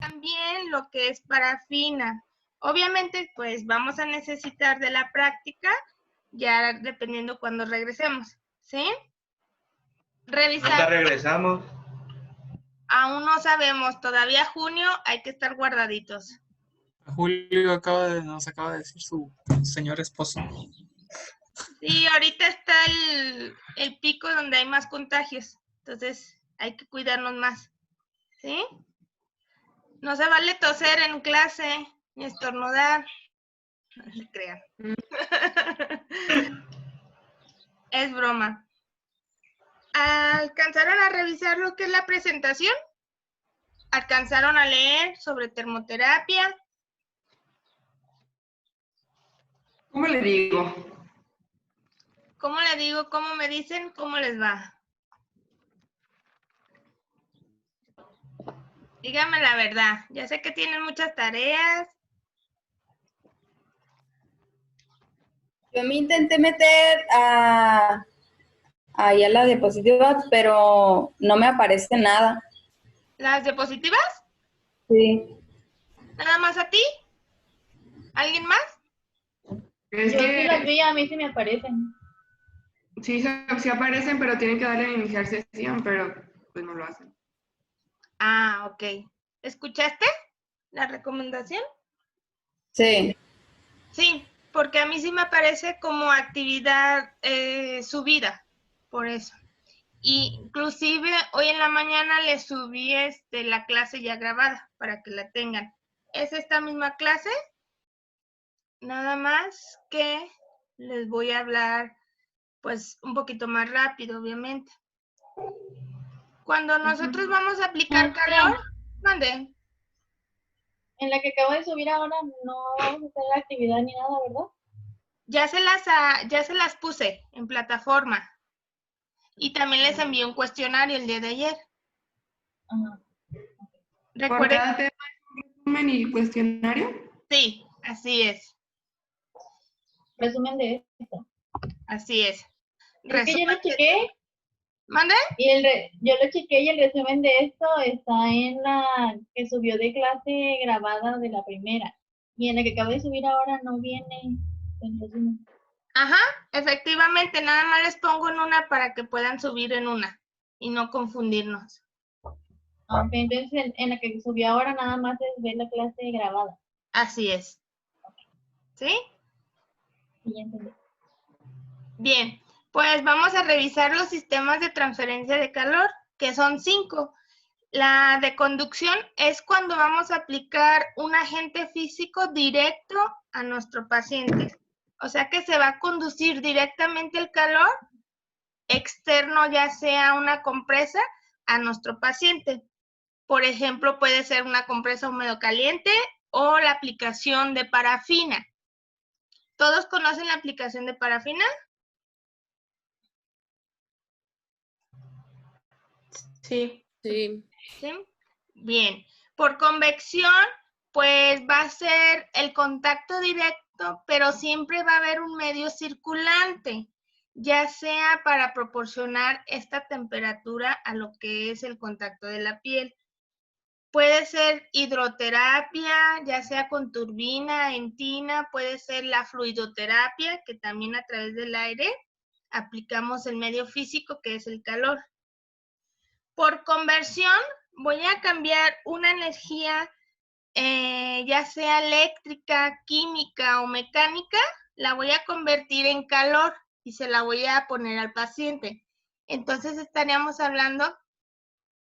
también lo que es parafina. Obviamente, pues vamos a necesitar de la práctica, ya dependiendo cuando regresemos, ¿sí? Revisar. ¿Nunca regresamos? Aún no sabemos, todavía junio hay que estar guardaditos. Julio nos acaba de decir su señor esposo. Sí, ahorita está el pico donde hay más contagios, entonces hay que cuidarnos más, ¿sí? No se vale toser en clase, ni estornudar, no se crean. Es broma. ¿Alcanzaron a revisar lo que es la presentación? ¿Alcanzaron a leer sobre termoterapia? ¿Cómo le digo? ¿Cómo le digo? ¿Cómo me dicen? ¿Cómo les va? Díganme la verdad. Ya sé que tienen muchas tareas. Yo me intenté meter ahí a la diapositiva, pero no me aparece nada. ¿Las diapositivas? Sí. ¿Nada más a ti? ¿Alguien más? Es Yo sí que las vi, a mí sí me aparecen. sí aparecen, pero tienen que darle a iniciar sesión, pero pues no lo hacen. Ah, ok. ¿Escuchaste la recomendación? Sí. Sí, porque a mí sí me aparece como actividad subida, por eso. Y inclusive hoy en la mañana les subí la clase ya grabada para que la tengan. Es esta misma clase, nada más que les voy a hablar pues un poquito más rápido, obviamente. Cuando nosotros vamos a aplicar calor, mande. En la que acabo de subir ahora no vamos a hacer la actividad ni nada, ¿verdad? Ya se las puse en plataforma. Y también les envié un cuestionario el día de ayer. Ajá. ¿Por Recuerden. cada tema hay un resumen y cuestionario? Sí, así es. Resumen de esto. Así es. Es que yo lo chequé. ¿Mande? Y yo lo chequé y el resumen de esto está en la que subió de clase grabada de la primera. Y en la que acabo de subir ahora no viene el resumen. Ajá, efectivamente, nada más les pongo en una para que puedan subir en una y no confundirnos. Ok, entonces en la que subió ahora nada más es ver la clase grabada. Así es. ¿Sí? Sí, ya entendí. Bien, pues vamos a revisar los sistemas de transferencia de calor, que son 5. La de conducción es cuando vamos a aplicar un agente físico directo a nuestro paciente. O sea que se va a conducir directamente el calor externo, ya sea una compresa, a nuestro paciente. Por ejemplo, puede ser una compresa húmedo caliente o la aplicación de parafina. ¿Todos conocen la aplicación de parafina? Sí. Sí. ¿Sí? Bien. Por convección, pues va a ser el contacto directo, pero siempre va a haber un medio circulante, ya sea para proporcionar esta temperatura a lo que es el contacto de la piel. Puede ser hidroterapia, ya sea con turbina, en tina, puede ser la fluidoterapia, que también a través del aire aplicamos el medio físico, que es el calor. Por conversión, voy a cambiar una energía, ya sea eléctrica, química o mecánica, la voy a convertir en calor y se la voy a poner al paciente. Entonces estaríamos hablando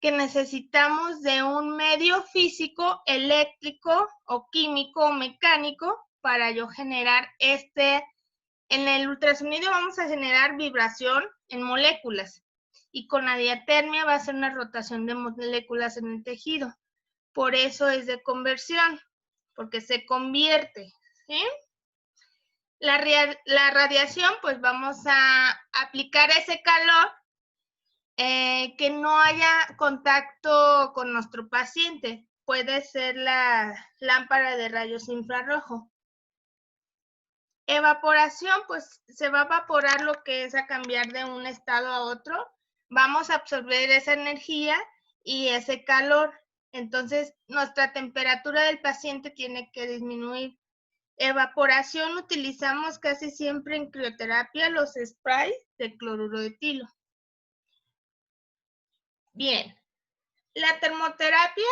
que necesitamos de un medio físico, eléctrico o químico o mecánico para yo generar en el ultrasonido vamos a generar vibración en moléculas y con la diatermia va a ser una rotación de moléculas en el tejido. Por eso es de conversión, porque se convierte, ¿sí? La radiación, pues vamos a aplicar ese calor que no haya contacto con nuestro paciente. Puede ser la lámpara de rayos infrarrojos. Evaporación, pues se va a evaporar lo que es a cambiar de un estado a otro. Vamos a absorber esa energía y ese calor Entonces, nuestra temperatura del paciente tiene que disminuir. Evaporación utilizamos casi siempre en crioterapia los sprays de cloruro de etilo. Bien, la termoterapia,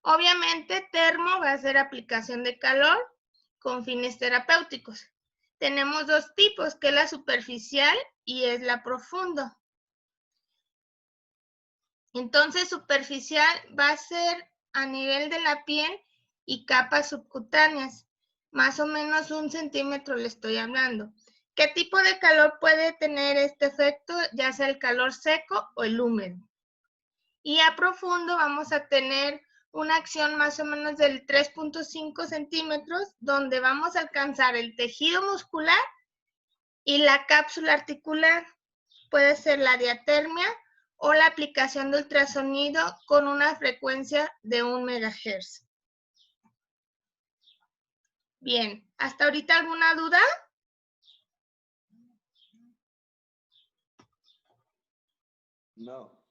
obviamente termo va a ser aplicación de calor con fines terapéuticos. Tenemos dos tipos, que es la superficial y es la profunda. Entonces, superficial va a ser a nivel de la piel y capas subcutáneas. Más o menos 1 centímetro le estoy hablando. ¿Qué tipo de calor puede tener este efecto? Ya sea el calor seco o el húmedo. Y a profundo vamos a tener una acción más o menos del 3.5 centímetros, donde vamos a alcanzar el tejido muscular y la cápsula articular. Puede ser la diatermia o la aplicación de ultrasonido con una frecuencia de 1 MHz. Bien, ¿hasta ahorita alguna duda? No.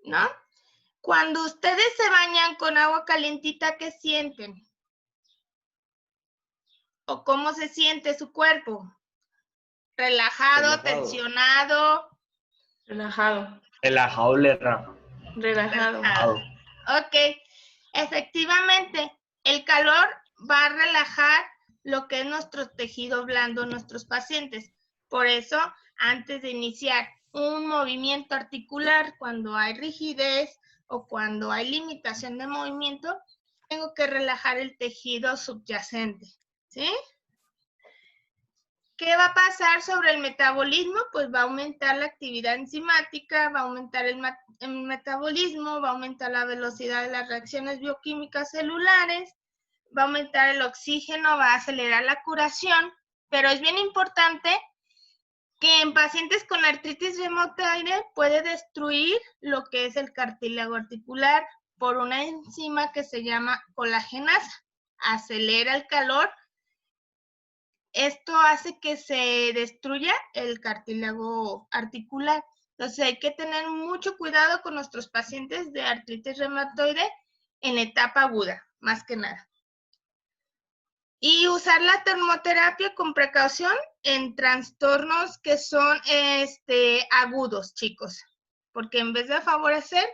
¿No? Cuando ustedes se bañan con agua calientita, ¿qué sienten? ¿O cómo se siente su cuerpo? ¿Relajado, tensionado? Relajado. Relajado, Relajado. Ok, efectivamente, el calor va a relajar lo que es nuestro tejido blando en nuestros pacientes. Por eso, antes de iniciar un movimiento articular, cuando hay rigidez o cuando hay limitación de movimiento, tengo que relajar el tejido subyacente, ¿sí? ¿Qué va a pasar sobre el metabolismo? Pues va a aumentar la actividad enzimática, va a aumentar el metabolismo, va a aumentar la velocidad de las reacciones bioquímicas celulares, va a aumentar el oxígeno, va a acelerar la curación, pero es bien importante que en pacientes con artritis reumatoide puede destruir lo que es el cartílago articular por una enzima que se llama colagenasa. Acelera el calor. Esto hace que se destruya el cartílago articular. Entonces hay que tener mucho cuidado con nuestros pacientes de artritis reumatoide en etapa aguda, más que nada. Y usar la termoterapia con precaución en trastornos que son agudos, chicos. Porque en vez de favorecer,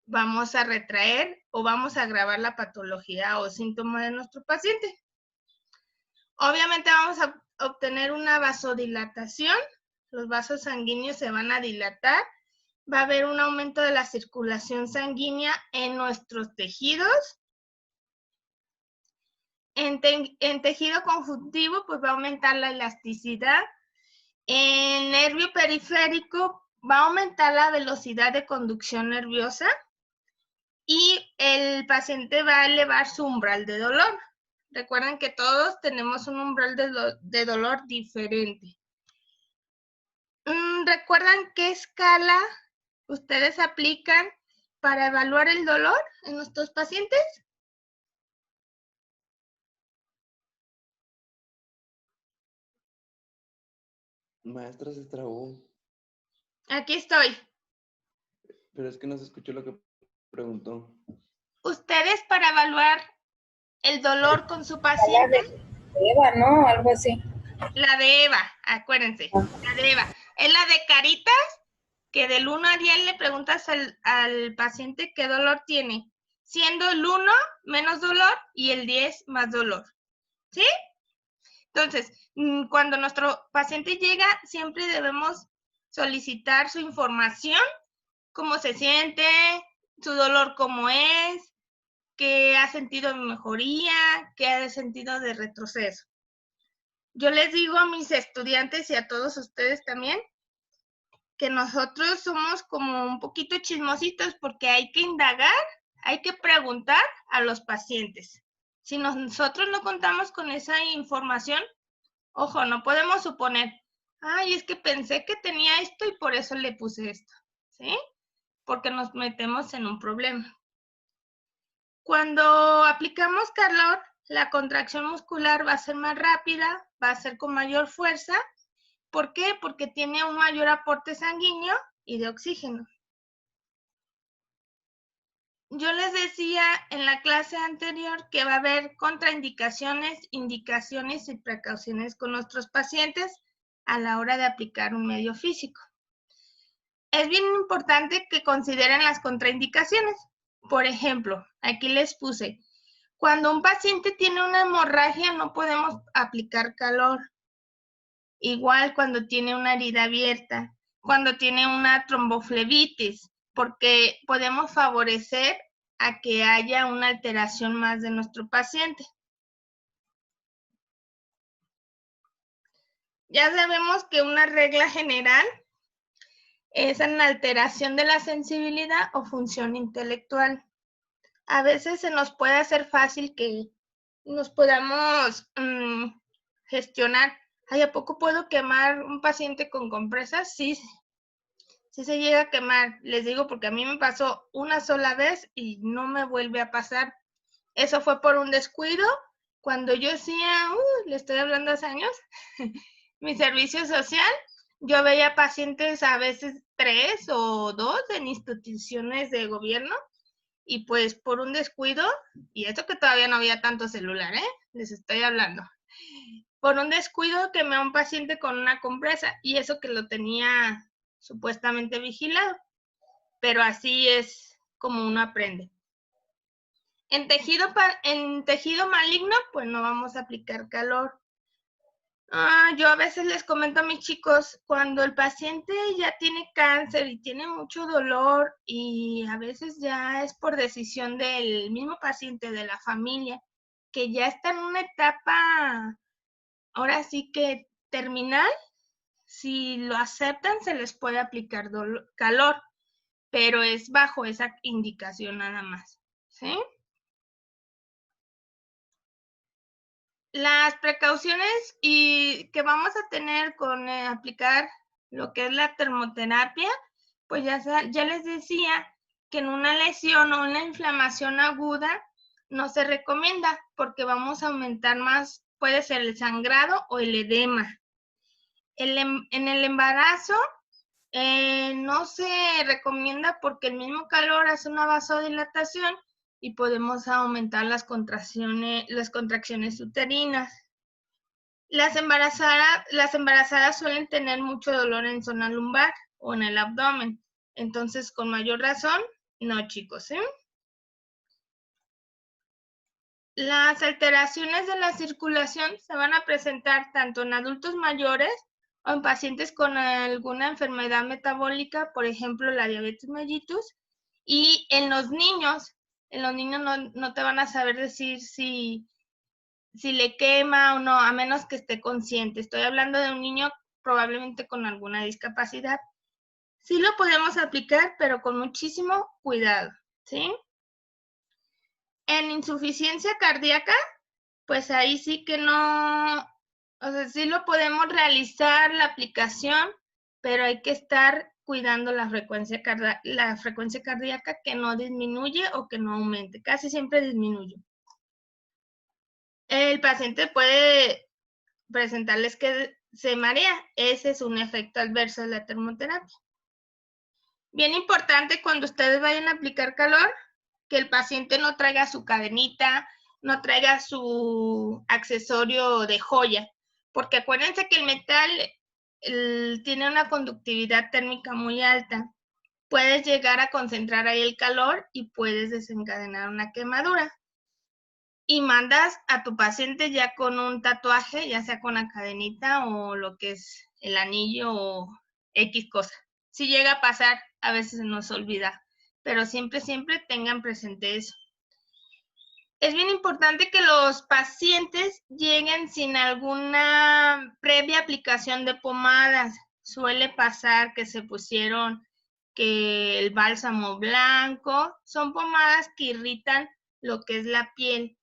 vamos a retraer o vamos a agravar la patología o síntoma de nuestro paciente. Obviamente vamos a obtener una vasodilatación, los vasos sanguíneos se van a dilatar, va a haber un aumento de la circulación sanguínea en nuestros tejidos. En tejido conjuntivo, pues va a aumentar la elasticidad. En nervio periférico va a aumentar la velocidad de conducción nerviosa y el paciente va a elevar su umbral de dolor. Recuerden que todos tenemos un umbral de dolor diferente. ¿Recuerdan qué escala ustedes aplican para evaluar el dolor en nuestros pacientes? Maestra, se trabó. Aquí estoy. Pero es que no se escuchó lo que preguntó. Ustedes para evaluar el dolor con su paciente. Eva, ¿no? Algo así. La de Eva, acuérdense. La de Eva. Es la de caritas, que del 1 a 10 le preguntas al paciente qué dolor tiene, siendo el 1 menos dolor y el 10 más dolor. ¿Sí? Entonces, cuando nuestro paciente llega, siempre debemos solicitar su información, cómo se siente, su dolor cómo es, qué ha sentido de mejoría, qué ha sentido de retroceso. Yo les digo a mis estudiantes y a todos ustedes también que nosotros somos como un poquito chismositos porque hay que indagar, hay que preguntar a los pacientes. Si nosotros no contamos con esa información, ojo, no podemos suponer, ay, es que pensé que tenía esto y por eso le puse esto, ¿sí? Porque nos metemos en un problema. Cuando aplicamos calor, la contracción muscular va a ser más rápida, va a ser con mayor fuerza. ¿Por qué? Porque tiene un mayor aporte sanguíneo y de oxígeno. yo les decía en la clase anterior que va a haber contraindicaciones, indicaciones y precauciones con nuestros pacientes a la hora de aplicar un medio físico. Es bien importante que consideren las contraindicaciones. Por ejemplo, aquí les puse, cuando un paciente tiene una hemorragia no podemos aplicar calor. Igual cuando tiene una herida abierta, cuando tiene una tromboflebitis, porque podemos favorecer a que haya una alteración más de nuestro paciente. Ya sabemos que una regla general es una alteración de la sensibilidad o función intelectual. A veces se nos puede hacer fácil que nos podamos gestionar. Ay, ¿a poco puedo quemar un paciente con compresas? Sí, sí se llega a quemar. Les digo porque a mí me pasó una sola vez y no me vuelve a pasar. Eso fue por un descuido. Cuando yo hacía, le estoy hablando hace años, mi servicio social, yo veía pacientes a veces 3 o 2 en instituciones de gobierno y pues por un descuido, y esto que todavía no había tanto celular, les estoy hablando, por un descuido quemé a un paciente con una compresa y eso que lo tenía supuestamente vigilado, pero así es como uno aprende. En tejido maligno, pues no vamos a aplicar calor. Yo a veces les comento a mis chicos, cuando el paciente ya tiene cáncer y tiene mucho dolor y a veces ya es por decisión del mismo paciente, de la familia, que ya está en una etapa, ahora sí que terminal, si lo aceptan se les puede aplicar calor, pero es bajo esa indicación nada más, ¿sí? Las precauciones y que vamos a tener con aplicar lo que es la termoterapia, pues ya les decía que en una lesión o una inflamación aguda no se recomienda porque vamos a aumentar más, puede ser el sangrado o el edema. En el embarazo no se recomienda porque el mismo calor hace una vasodilatación y podemos aumentar las contracciones uterinas. Las embarazadas suelen tener mucho dolor en zona lumbar o en el abdomen. Entonces, con mayor razón, no, chicos, Las alteraciones de la circulación se van a presentar tanto en adultos mayores o en pacientes con alguna enfermedad metabólica, por ejemplo, la diabetes mellitus, y en los niños no te van a saber decir si le quema o no, a menos que esté consciente. Estoy hablando de un niño probablemente con alguna discapacidad. Sí lo podemos aplicar, pero con muchísimo cuidado, ¿sí? En insuficiencia cardíaca, pues ahí sí que no, o sea, sí lo podemos realizar la aplicación, pero hay que estar cuidando la frecuencia cardíaca que no disminuye o que no aumente, casi siempre disminuye. El paciente puede presentarles que se marea, ese es un efecto adverso de la termoterapia. Bien importante cuando ustedes vayan a aplicar calor, que el paciente no traiga su cadenita, no traiga su accesorio de joya, porque acuérdense que el metal tiene una conductividad térmica muy alta. Puedes llegar a concentrar ahí el calor y puedes desencadenar una quemadura. Y mandas a tu paciente ya con un tatuaje, ya sea con la cadenita o lo que es el anillo o X cosa. Si llega a pasar, a veces se nos olvida, pero siempre tengan presente eso. Es bien importante que los pacientes lleguen sin alguna previa aplicación de pomadas. Suele pasar que se pusieron que el bálsamo blanco, son pomadas que irritan lo que es la piel.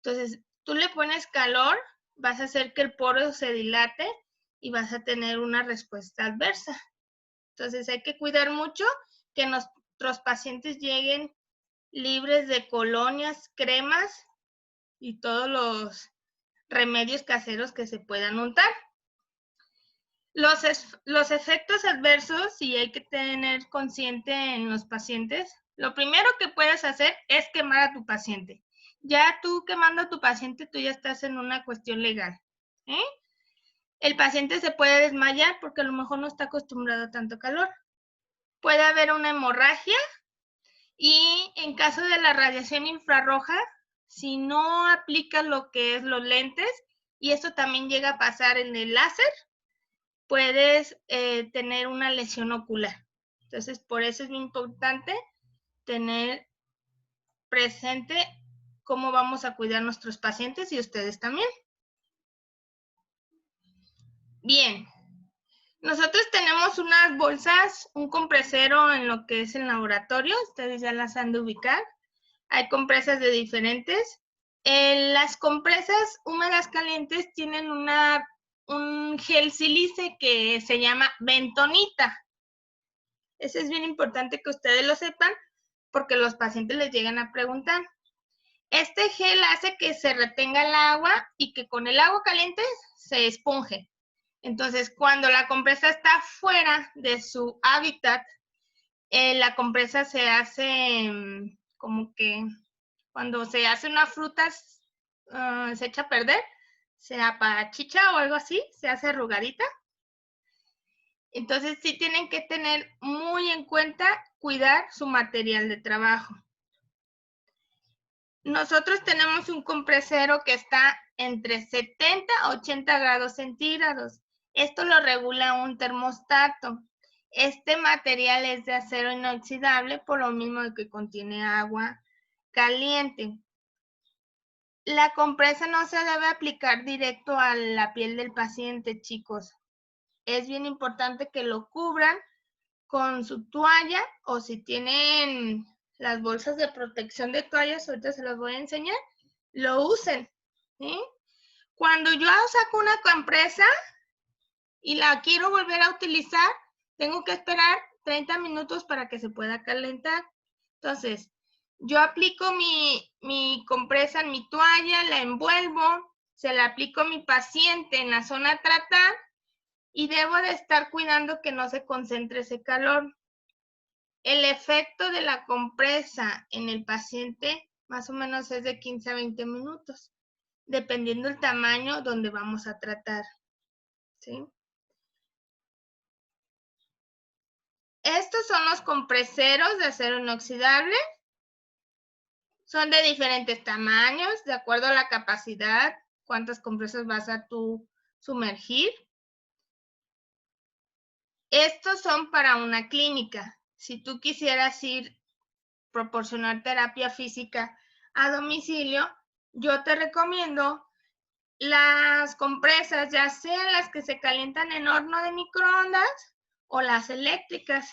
Entonces, tú le pones calor, vas a hacer que el poro se dilate y vas a tener una respuesta adversa. Entonces, hay que cuidar mucho que nuestros pacientes lleguen libres de colonias, cremas y todos los remedios caseros que se puedan untar. Los efectos adversos, y hay que tener consciente en los pacientes, Lo primero que puedes hacer es quemar a tu paciente. Ya tú quemando a tu paciente, tú ya estás en una cuestión legal. El paciente se puede desmayar porque a lo mejor no está acostumbrado a tanto calor. Puede haber una hemorragia y en caso de la radiación infrarroja, si no aplicas lo que es los lentes, y esto también llega a pasar en el láser, puedes tener una lesión ocular. Entonces, por eso es muy importante tener presente cómo vamos a cuidar a nuestros pacientes y ustedes también. Bien, nosotros tenemos unas bolsas, un compresero en lo que es el laboratorio, ustedes ya las han de ubicar. Hay compresas de diferentes. Las compresas húmedas calientes tienen un gel sílice que se llama bentonita. Eso es bien importante que ustedes lo sepan porque los pacientes les llegan a preguntar. Este gel hace que se retenga el agua y que con el agua caliente se esponje. Entonces, cuando la compresa está fuera de su hábitat, la compresa se hace como que cuando se hace una fruta se echa a perder, se apachicha o algo así, se hace arrugadita. Entonces, sí tienen que tener muy en cuenta cuidar su material de trabajo. Nosotros tenemos un compresero que está entre 70 a 80 grados centígrados. Esto lo regula un termostato. Este material es de acero inoxidable, por lo mismo que contiene agua caliente. La compresa no se debe aplicar directo a la piel del paciente, chicos. Es bien importante que lo cubran con su toalla o si tienen las bolsas de protección de toallas, ahorita se las voy a enseñar, lo usen. ¿Sí? Cuando yo saco una compresa y la quiero volver a utilizar, tengo que esperar 30 minutos para que se pueda calentar. Entonces, yo aplico mi compresa en mi toalla, la envuelvo, se la aplico a mi paciente en la zona a tratar y debo de estar cuidando que no se concentre ese calor. El efecto de la compresa en el paciente más o menos es de 15 a 20 minutos, dependiendo del tamaño donde vamos a tratar. ¿Sí? Estos son los compreseros de acero inoxidable. Son de diferentes tamaños, de acuerdo a la capacidad, cuántas compresas vas a tú sumergir. Estos son para una clínica. Si tú quisieras proporcionar terapia física a domicilio, yo te recomiendo las compresas, ya sean las que se calientan en horno de microondas o las eléctricas,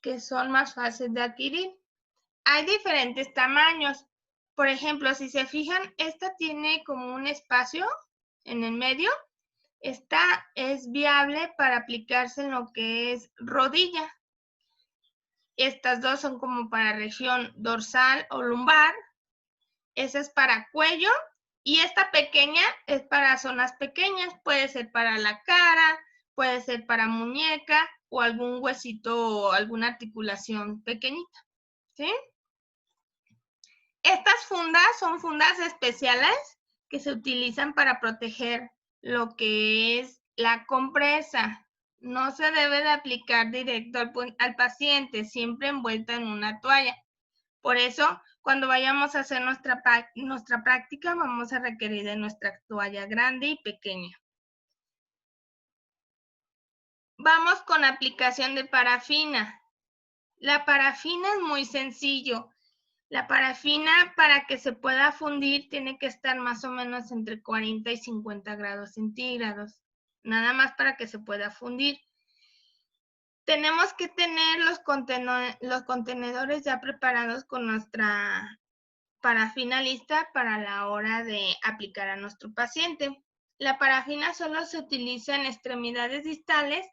que son más fáciles de adquirir. Hay diferentes tamaños. Por ejemplo, si se fijan, esta tiene como un espacio en el medio. Esta es viable para aplicarse en lo que es rodilla. Estas dos son como para región dorsal o lumbar. Esa es para cuello. Y esta pequeña es para zonas pequeñas. Puede ser para la cara, puede ser para muñeca o algún huesito o alguna articulación pequeñita. ¿Sí? Estas fundas son fundas especiales que se utilizan para proteger lo que es la compresa. No se debe de aplicar directo al paciente, siempre envuelta en una toalla. Por eso, cuando vayamos a hacer nuestra práctica, vamos a requerir de nuestra toalla grande y pequeña. Vamos con aplicación de parafina. La parafina es muy sencillo. La parafina, para que se pueda fundir, tiene que estar más o menos entre 40 y 50 grados centígrados. Nada más para que se pueda fundir. Tenemos que tener los contenedores ya preparados con nuestra parafina lista para la hora de aplicar a nuestro paciente. La parafina solo se utiliza en extremidades distales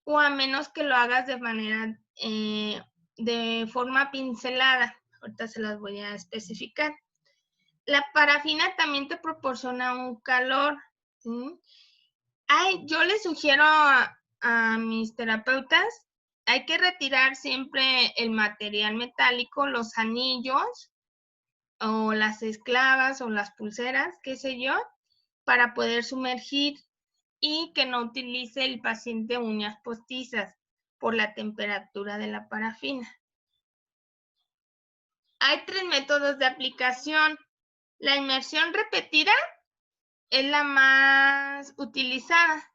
o a menos que lo hagas de manera, de forma pincelada. Ahorita se las voy a especificar. La parafina también te proporciona un calor. ¿Sí? Yo les sugiero a mis terapeutas hay que retirar siempre el material metálico, los anillos o las esclavas o las pulseras, qué sé yo, para poder sumergir y que no utilice el paciente uñas postizas por la temperatura de la parafina. Hay 3 métodos de aplicación. La inmersión repetida es la más utilizada.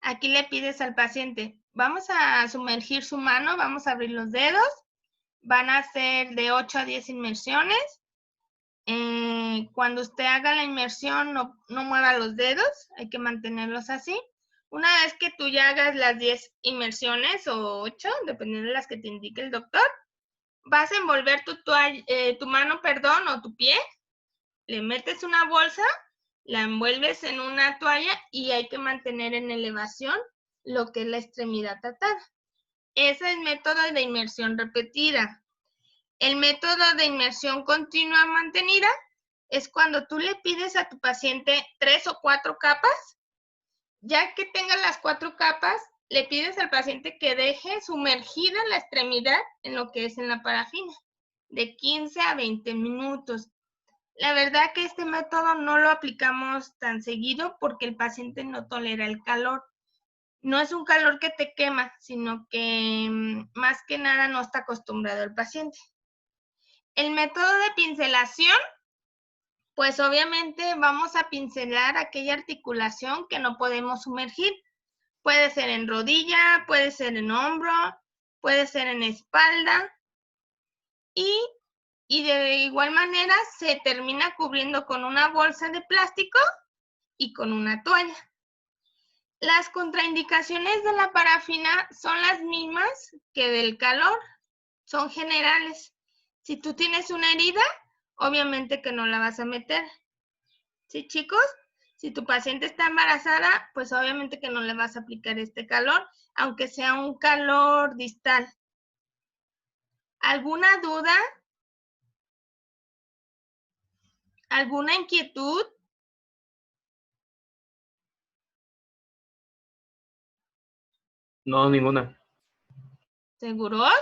Aquí le pides al paciente, vamos a sumergir su mano, vamos a abrir los dedos, van a ser de 8 a 10 inmersiones. Cuando usted haga la inmersión, no mueva los dedos, hay que mantenerlos así. Una vez que tú ya hagas las 10 inmersiones o 8, dependiendo de las que te indique el doctor, vas a envolver tu mano, o tu pie, le metes una bolsa, la envuelves en una toalla y hay que mantener en elevación lo que es la extremidad atada. Ese es el método de inmersión repetida. El método de inmersión continua mantenida es cuando tú le pides a tu paciente 3 o 4 capas. Ya que tenga las 4 capas, le pides al paciente que deje sumergida la extremidad en lo que es en la parafina, de 15 a 20 minutos. La verdad que este método no lo aplicamos tan seguido porque el paciente no tolera el calor. No es un calor que te quema, sino que más que nada no está acostumbrado el paciente. El método de pincelación, pues obviamente vamos a pincelar aquella articulación que no podemos sumergir. Puede ser en rodilla, puede ser en hombro, puede ser en espalda. Y de igual manera se termina cubriendo con una bolsa de plástico y con una toalla. Las contraindicaciones de la parafina son las mismas que del calor, son generales. Si tú tienes una herida, obviamente que no la vas a meter. ¿Sí, chicos? Si tu paciente está embarazada, pues obviamente que no le vas a aplicar este calor, aunque sea un calor distal. ¿Alguna duda? ¿Alguna inquietud? No, ninguna. ¿Seguros?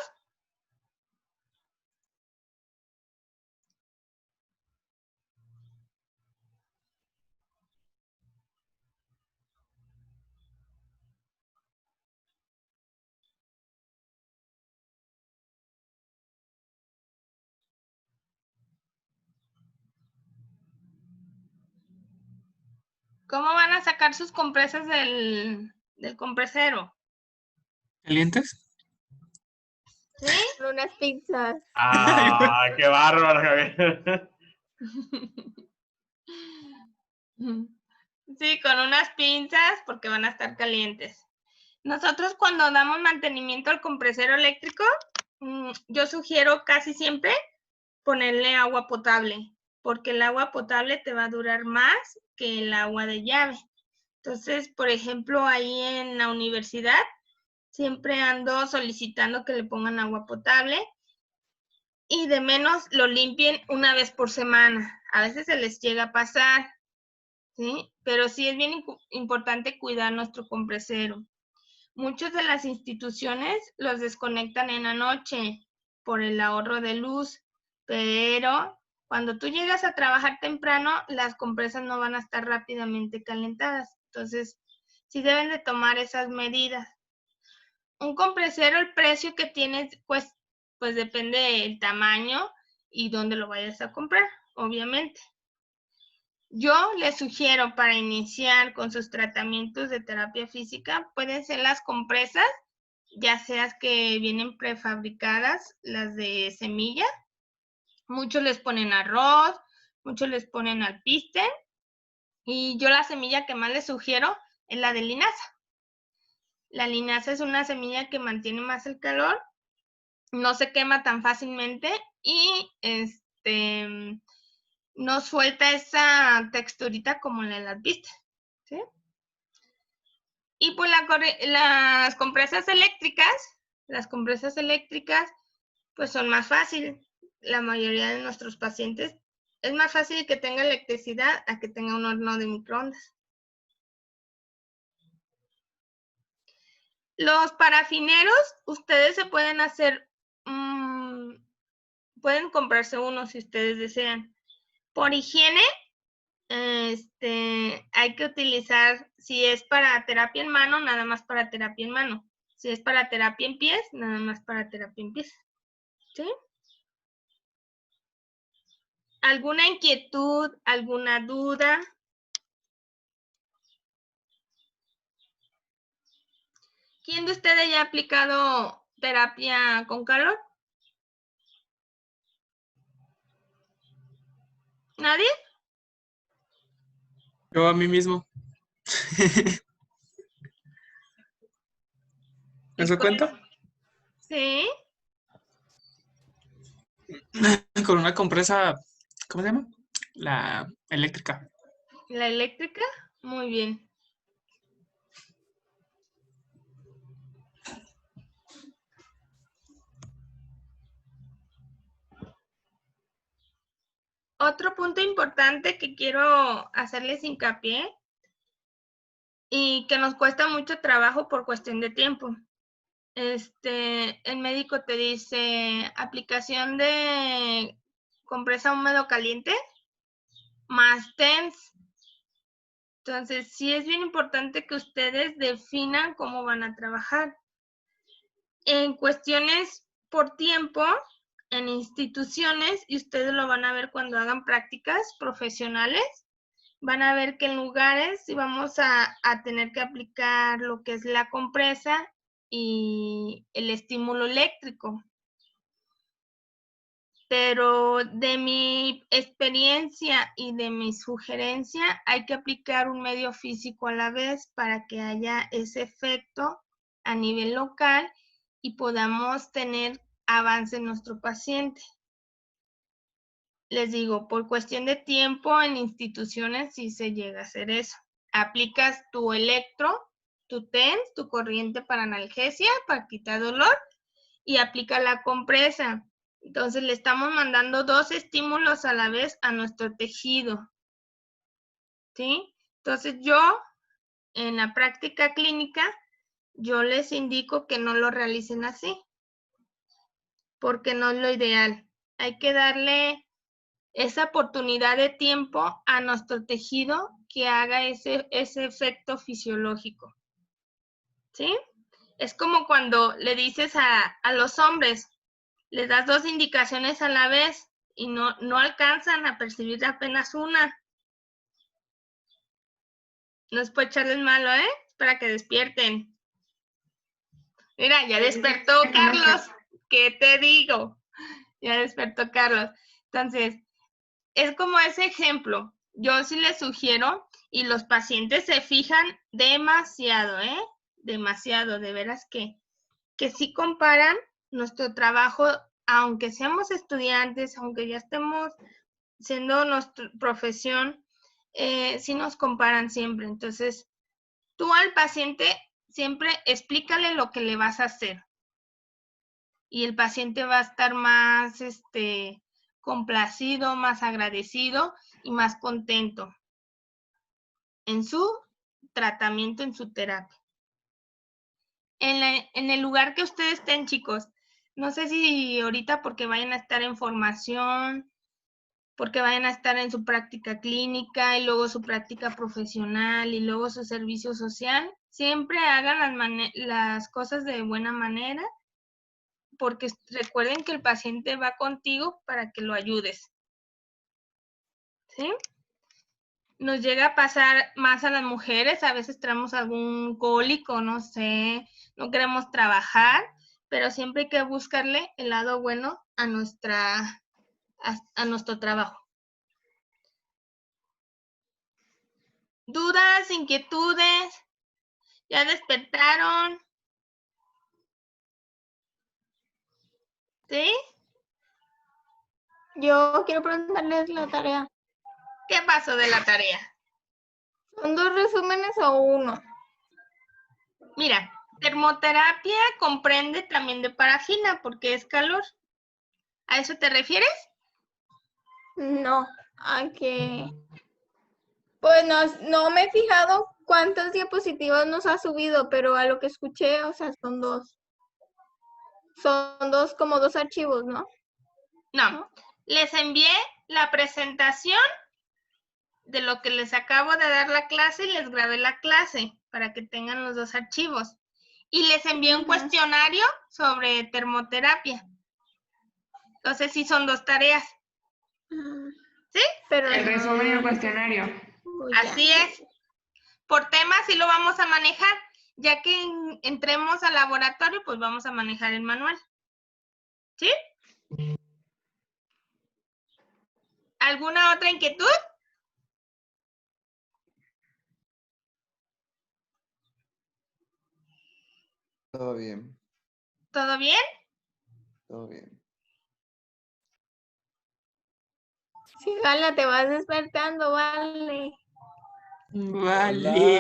¿Cómo van a sacar sus compresas del compresero? ¿Calientes? ¿Sí? Con unas pinzas. ¡Ah, qué bárbaro, Javier! Sí, con unas pinzas porque van a estar calientes. Nosotros cuando damos mantenimiento al compresero eléctrico, yo sugiero casi siempre ponerle agua potable, porque el agua potable te va a durar más que el agua de llave. Entonces, por ejemplo, ahí en la universidad, siempre ando solicitando que le pongan agua potable y de menos lo limpien una vez por semana. A veces se les llega a pasar, ¿sí? Pero sí es bien importante cuidar nuestro compresero. Muchas de las instituciones los desconectan en la noche por el ahorro de luz, pero cuando tú llegas a trabajar temprano, las compresas no van a estar rápidamente calentadas. Entonces, sí deben de tomar esas medidas. Un compresero, el precio que tienes, pues depende del tamaño y dónde lo vayas a comprar, obviamente. Yo les sugiero para iniciar con sus tratamientos de terapia física, pueden ser las compresas, ya seas que vienen prefabricadas, las de semilla. Muchos les ponen arroz, muchos les ponen alpiste. Y yo la semilla que más les sugiero es la de linaza. La linaza es una semilla que mantiene más el calor, no se quema tan fácilmente y no suelta esa texturita como la del alpiste, ¿sí? Y pues las compresas eléctricas, pues son más fáciles. La mayoría de nuestros pacientes es más fácil que tenga electricidad a que tenga un horno de microondas. Los parafineros, ustedes se pueden hacer, pueden comprarse uno si ustedes desean. Por higiene, hay que utilizar, si es para terapia en mano, nada más para terapia en mano. Si es para terapia en pies, nada más para terapia en pies. ¿Sí? ¿Alguna inquietud, alguna duda? ¿Quién de ustedes ya ha aplicado terapia con calor? ¿Nadie? Yo a mí mismo. ¿Me das cuenta? Sí. Con una compresa, ¿cómo se llama? La eléctrica. ¿La eléctrica? Muy bien. Otro punto importante que quiero hacerles hincapié y que nos cuesta mucho trabajo por cuestión de tiempo. El médico te dice aplicación de compresa húmedo caliente más TENS. Entonces, sí es bien importante que ustedes definan cómo van a trabajar. En cuestiones por tiempo, en instituciones, y ustedes lo van a ver cuando hagan prácticas profesionales, van a ver que en lugares sí vamos a tener que aplicar lo que es la compresa y el estímulo eléctrico. Pero de mi experiencia y de mi sugerencia, hay que aplicar un medio físico a la vez para que haya ese efecto a nivel local y podamos tener avance en nuestro paciente. Les digo, por cuestión de tiempo en instituciones sí se llega a hacer eso. Aplicas tu electro, tu TENS, tu corriente para analgesia, para quitar dolor, y aplica la compresa. Entonces le estamos mandando 2 estímulos a la vez a nuestro tejido. ¿Sí? Entonces yo, en la práctica clínica, yo les indico que no lo realicen así, porque no es lo ideal. Hay que darle esa oportunidad de tiempo a nuestro tejido que haga ese efecto fisiológico. ¿Sí? Es como cuando le dices a los hombres, les das 2 indicaciones a la vez y no alcanzan a percibir apenas una. No es por echarles malo, ¿eh? Es para que despierten. Mira, ya despertó Carlos. ¿Qué te digo? Ya despertó Carlos. Entonces, es como ese ejemplo. Yo sí les sugiero, y los pacientes se fijan demasiado, ¿eh? Demasiado, de veras que sí comparan nuestro trabajo, aunque seamos estudiantes, aunque ya estemos siendo nuestra profesión, sí nos comparan siempre. Entonces, tú al paciente siempre explícale lo que le vas a hacer. Y el paciente va a estar más complacido, más agradecido y más contento en su tratamiento, en su terapia. En el lugar que ustedes estén, chicos, no sé si ahorita porque vayan a estar en formación, porque vayan a estar en su práctica clínica y luego su práctica profesional y luego su servicio social, siempre hagan las cosas de buena manera, porque recuerden que el paciente va contigo para que lo ayudes. ¿Sí? Nos llega a pasar más a las mujeres, a veces traemos algún cólico, no sé, no queremos trabajar, pero siempre hay que buscarle el lado bueno a nuestro trabajo. ¿Dudas, inquietudes? ¿Ya despertaron? ¿Sí? Yo quiero preguntarles la tarea. ¿Qué pasó de la tarea? ¿Son 2 resúmenes o 1? Mira, termoterapia comprende también de parafina porque es calor. ¿A eso te refieres? No, a que... Pues no me he fijado cuántas diapositivas nos ha subido, pero a lo que escuché, o sea, son 2. Son 2, como 2 archivos, ¿no? No, les envié la presentación de lo que les acabo de dar la clase y les grabé la clase para que tengan los 2 archivos. Y les envié un cuestionario sobre termoterapia. Entonces sí son 2 tareas. ¿Sí? Pero El resumen y el cuestionario. Así es. Por tema sí lo vamos a manejar. Ya que entremos al laboratorio, pues vamos a manejar el manual. ¿Sí? ¿Alguna otra inquietud? Todo bien, ¿Todo bien? todo bien. Sí, Gala, te vas despertando, vale. Vale.